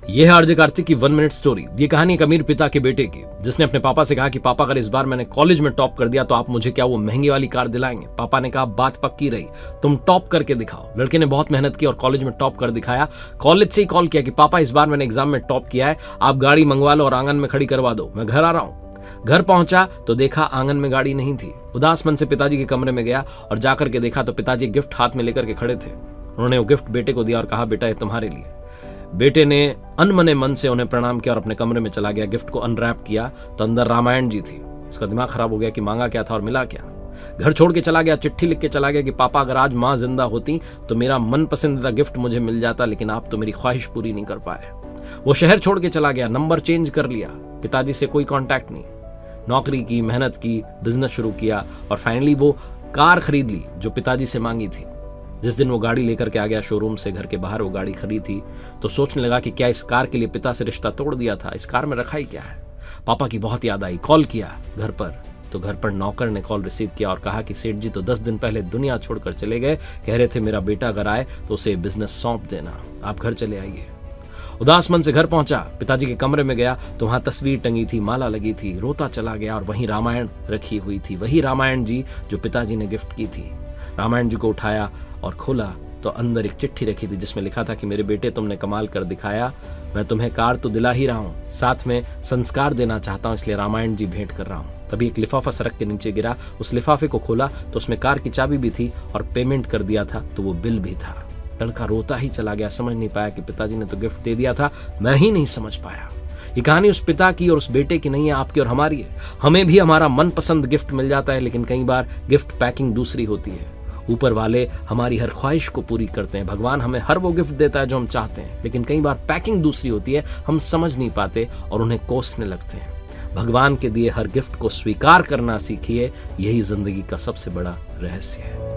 यह है आरजे कार्तिक की 1 मिनट स्टोरी। ये कहानी एक अमीर पिता के बेटे की, जिसने अपने पापा से कहा कि पापा अगर इस बार मैंने कॉलेज में टॉप कर दिया तो आप मुझे क्या वो महंगी वाली कार दिलाएंगे। पापा ने कहा बात पक्की रही, तुम टॉप करके दिखाओ। लड़के ने बहुत मेहनत की और कॉलेज में टॉप कर दिखाया। कॉलेज से ही कॉल किया कि पापा इस बार मैंने एग्जाम में टॉप किया है, आप गाड़ी मंगवा लो और आंगन में खड़ी करवा दो, मैं घर आ रहा हूँ। घर पहुंचा तो देखा आंगन में गाड़ी नहीं थी। उदास मन से पिताजी के कमरे में गया और जाकर के देखा तो पिताजी गिफ्ट हाथ में लेकर के खड़े थे। उन्होंने वो गिफ्ट बेटे को दिया और कहा बेटा ये तुम्हारे लिए। बेटे ने अनमने मन से उन्हें प्रणाम किया और अपने कमरे में चला गया। गिफ्ट को अनरैप किया तो अंदर रामायण जी थी। उसका दिमाग खराब हो गया कि मांगा क्या था और मिला क्या। घर छोड़ के चला गया, चिट्ठी लिख के चला गया कि पापा अगर आज माँ जिंदा होती तो मेरा मन पसंदीदा गिफ्ट मुझे मिल जाता, लेकिन आप तो मेरी ख्वाहिश पूरी नहीं कर पाए। वो शहर छोड़ के चला गया, नंबर चेंज कर लिया, पिताजी से कोई कॉन्टैक्ट नहीं। नौकरी की, मेहनत की, बिजनेस शुरू किया और फाइनली वो कार खरीद ली जो पिताजी से मांगी थी। जिस दिन वो गाड़ी लेकर के आ गया शोरूम से, घर के बाहर वो गाड़ी खड़ी थी तो सोचने लगा कि क्या इस कार के लिए पिता से रिश्ता तोड़ दिया था, इस कार में रखा ही क्या है। पापा की बहुत याद आई, कॉल किया घर पर तो घर पर नौकर ने कॉल रिसीव किया और कहा कि सेठ जी तो 10 दिन पहले दुनिया छोड़कर चले गए, कह रहे थे मेरा बेटा अगर आए तो उसे बिजनेस सौंप देना, आप घर चले आइए। उदास मन से घर पहुंचा, पिताजी के कमरे में गया तो वहां तस्वीर टंगी थी, माला लगी थी। रोता चला गया और वहीं रामायण रखी हुई थी, वही रामायण जी जो पिताजी ने गिफ्ट की थी। रामायण जी को उठाया और खोला तो अंदर एक चिट्ठी रखी थी जिसमें लिखा था कि मेरे बेटे तुमने कमाल कर दिखाया, मैं तुम्हें कार तो दिला ही रहा हूँ, साथ में संस्कार देना चाहता हूँ, इसलिए रामायण जी भेंट कर रहा हूँ। तभी एक लिफाफा सड़क के नीचे गिरा, उस लिफाफे को खोला तो उसमें कार की चाबी भी थी और पेमेंट कर दिया था तो वो बिल भी था। लड़का रोता ही चला गया, समझ नहीं पाया कि पिताजी ने तो गिफ्ट दे दिया था, मैं ही नहीं समझ पाया। ये कहानी उस पिता की और उस बेटे की नहीं है, आपकी और हमारी है। हमें भी हमारा मनपसंद गिफ्ट मिल जाता है, लेकिन कई बार गिफ्ट पैकिंग दूसरी होती है। ऊपर वाले हमारी हर ख्वाहिश को पूरी करते हैं, भगवान हमें हर वो गिफ्ट देता है जो हम चाहते हैं, लेकिन कई बार पैकिंग दूसरी होती है, हम समझ नहीं पाते और उन्हें कोसने लगते हैं। भगवान के दिए हर गिफ्ट को स्वीकार करना सीखिए, यही जिंदगी का सबसे बड़ा रहस्य है।